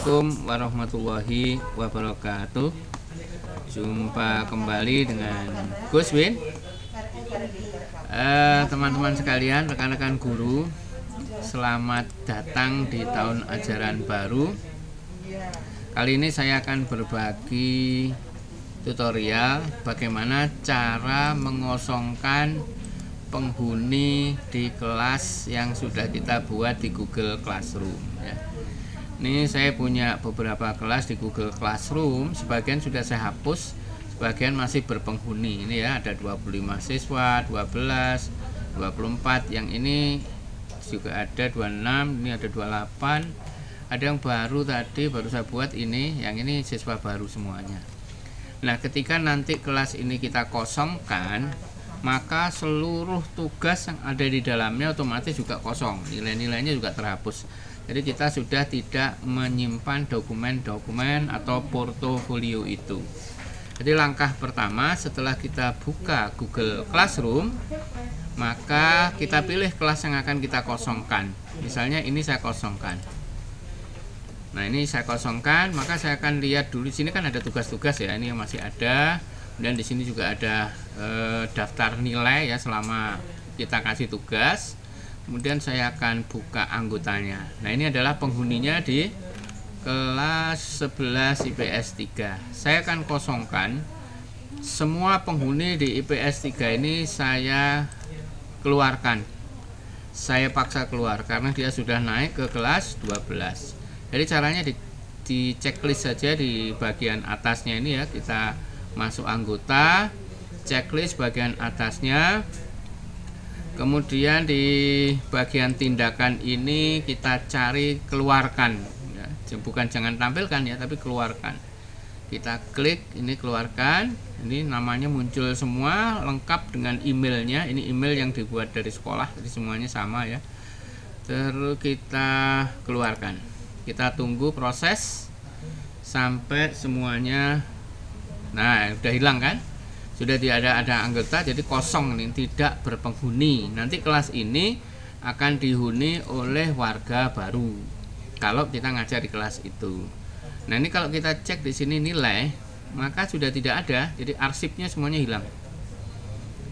Assalamualaikum warahmatullahi wabarakatuh. Jumpa kembali dengan Gus Win. Teman-teman sekalian, rekan-rekan guru, selamat datang di tahun ajaran baru. Kali ini saya akan berbagi tutorial bagaimana cara mengosongkan penghuni di kelas yang sudah kita buat di Google Classroom ya. Ini saya punya beberapa kelas di Google Classroom, sebagian sudah saya hapus, sebagian masih berpenghuni. Ini ya, ada 25 siswa, 12, 24, yang ini juga ada 26, ini ada 28. Ada yang baru tadi, baru saya buat ini, yang ini siswa baru semuanya. Nah, ketika nanti kelas ini kita kosongkan, maka seluruh tugas yang ada di dalamnya otomatis juga kosong, nilai-nilainya juga terhapus. Jadi kita sudah tidak menyimpan dokumen-dokumen atau portofolio itu. Jadi langkah pertama setelah kita buka Google Classroom, maka kita pilih kelas yang akan kita kosongkan. Misalnya ini saya kosongkan. Nah, ini saya kosongkan, maka saya akan lihat dulu. Di sini kan ada tugas-tugas ya, ini yang masih ada. Dan di sini juga ada daftar nilai ya selama kita kasih tugas. Kemudian saya akan buka anggotanya. Nah, ini adalah penghuninya di kelas 11 IPS 3. Saya akan kosongkan semua penghuni di IPS 3 ini, saya keluarkan. Saya paksa keluar karena dia sudah naik ke kelas 12. Jadi caranya di checklist saja di bagian atasnya ini ya, kita masuk anggota, checklist bagian atasnya. Kemudian di bagian tindakan ini kita cari keluarkan ya. Bukan jangan tampilkan ya, tapi keluarkan. Kita klik ini keluarkan. Ini namanya muncul semua lengkap dengan emailnya. Ini email yang dibuat dari sekolah, jadi semuanya sama ya. Terus kita keluarkan. Kita tunggu proses sampai semuanya. Nah, udah hilang kan? Sudah tidak ada anggota, jadi kosong nih, tidak berpenghuni. Nanti kelas ini akan dihuni oleh warga baru kalau kita ngajar di kelas itu. Nah, ini kalau kita cek di sini nilai, maka sudah tidak ada, jadi arsipnya semuanya hilang.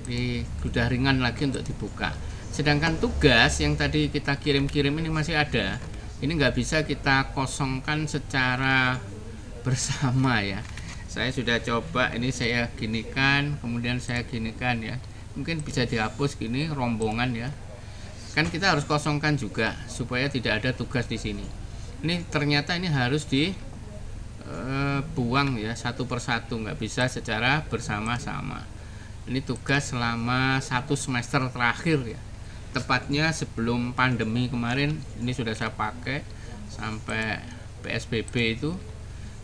Jadi sudah ringan lagi untuk dibuka. Sedangkan tugas yang tadi kita kirim-kirim ini masih ada. Ini nggak bisa kita kosongkan secara bersama ya. Saya sudah coba, ini saya ginikan, kemudian saya ginikan ya. Mungkin bisa dihapus gini rombongan ya. Kan kita harus kosongkan juga supaya tidak ada tugas di sini. Ini ternyata ini harus dibuang ya satu persatu, nggak bisa secara bersama-sama. Ini tugas selama 1 semester terakhir ya. Tepatnya sebelum pandemi kemarin, ini sudah saya pakai sampai PSBB itu.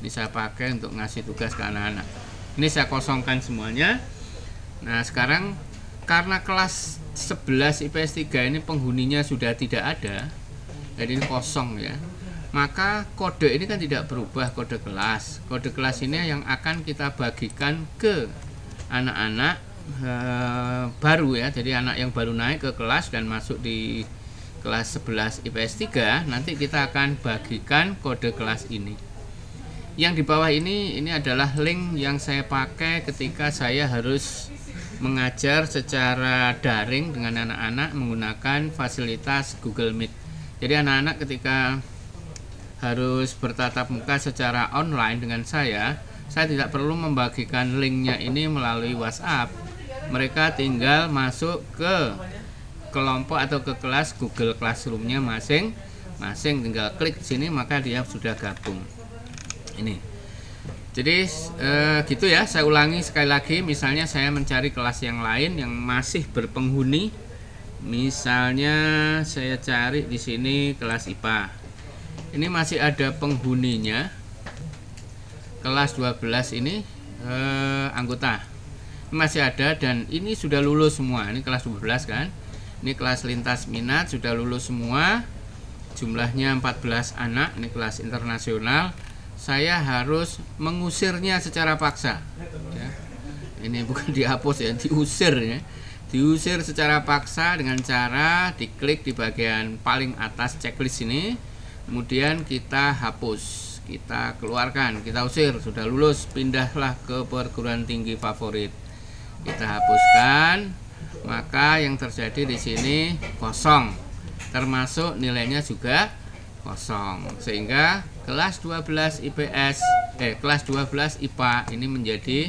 Ini saya pakai untuk ngasih tugas ke anak-anak. Ini saya kosongkan semuanya. Nah, sekarang karena kelas 11 IPS 3 ini penghuninya sudah tidak ada, jadi ini kosong ya, maka kode ini kan tidak berubah, kode kelas. Kode kelas ini yang akan kita bagikan ke anak-anak baru ya. Jadi anak yang baru naik ke kelas dan masuk di kelas 11 IPS 3, nanti kita akan bagikan kode kelas ini. Yang di bawah ini adalah link yang saya pakai ketika saya harus mengajar secara daring dengan anak-anak menggunakan fasilitas Google Meet. Jadi anak-anak ketika harus bertatap muka secara online dengan saya tidak perlu membagikan linknya ini melalui WhatsApp. Mereka tinggal masuk ke kelompok atau ke kelas Google Classroom-nya masing-masing, tinggal klik sini maka dia sudah gabung. Ini jadi gitu ya. Saya ulangi sekali lagi, misalnya saya mencari kelas yang lain yang masih berpenghuni. Misalnya saya cari di sini kelas IPA, ini masih ada penghuninya, kelas 12 ini anggota ini masih ada, dan ini sudah lulus semua. Ini kelas 12 kan, ini kelas lintas minat sudah lulus semua, jumlahnya 14 anak. Ini kelas internasional. Saya harus mengusirnya secara paksa ya. Ini bukan dihapus ya, diusir ya. Diusir secara paksa dengan cara diklik di bagian paling atas checklist ini, kemudian kita hapus. kita keluarkan, kita usir. Sudah lulus, pindahlah ke perguruan tinggi favorit. Kita hapuskan, maka yang terjadi di sini kosong, termasuk nilainya juga kosong, sehingga kelas 12 IPS kelas 12 IPA ini menjadi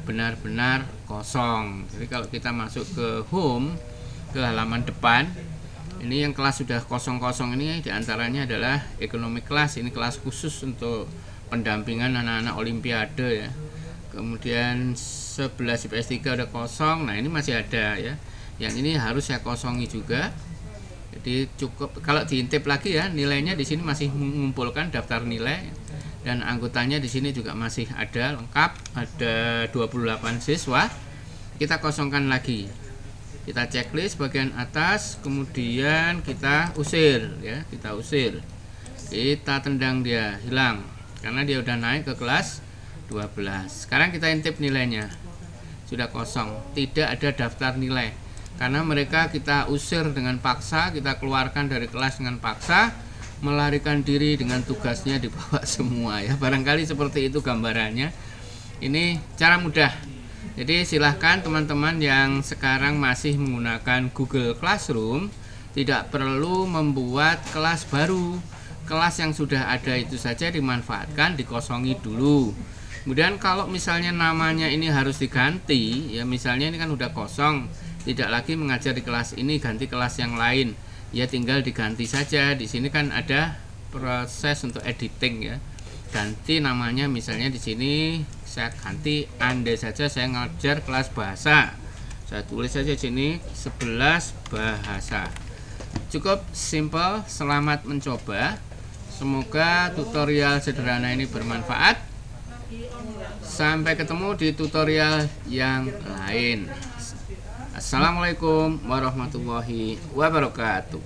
benar-benar kosong. Jadi kalau kita masuk ke home, ke halaman depan, ini yang kelas sudah kosong-kosong ini diantaranya adalah ekonomi kelas. Ini kelas khusus untuk pendampingan anak-anak olimpiade ya. Kemudian 11 IPS 3 udah kosong. Nah ini masih ada ya. Yang ini harus saya kosongi juga. Jadi cukup kalau diintip lagi ya, nilainya di sini masih mengumpulkan daftar nilai, dan anggotanya di sini juga masih ada lengkap, ada 28 siswa. Kita kosongkan lagi. Kita checklist bagian atas, kemudian kita usir ya, kita usir. Kita tendang dia, hilang karena dia udah naik ke kelas 12. Sekarang kita intip nilainya. Sudah kosong, tidak ada daftar nilai. Karena mereka kita usir dengan paksa, kita keluarkan dari kelas dengan paksa, melarikan diri dengan tugasnya dibawa semua ya. Barangkali seperti itu gambarannya. Ini cara mudah. Jadi silahkan teman-teman yang sekarang masih menggunakan Google Classroom, tidak perlu membuat kelas baru. Kelas yang sudah ada itu saja dimanfaatkan, dikosongi dulu. Kemudian kalau misalnya namanya ini harus diganti, ya misalnya ini kan udah kosong, tidak lagi mengajar di kelas ini, ganti kelas yang lain, ya tinggal diganti saja. Di sini kan ada proses untuk editing ya. Ganti namanya, misalnya di sini saya ganti, andai saja saya ngajar kelas bahasa, saya tulis saja di sini 11 bahasa. Cukup simple. Selamat mencoba. Semoga tutorial sederhana ini bermanfaat. Sampai ketemu di tutorial yang lain. Assalamualaikum warahmatullahi wabarakatuh.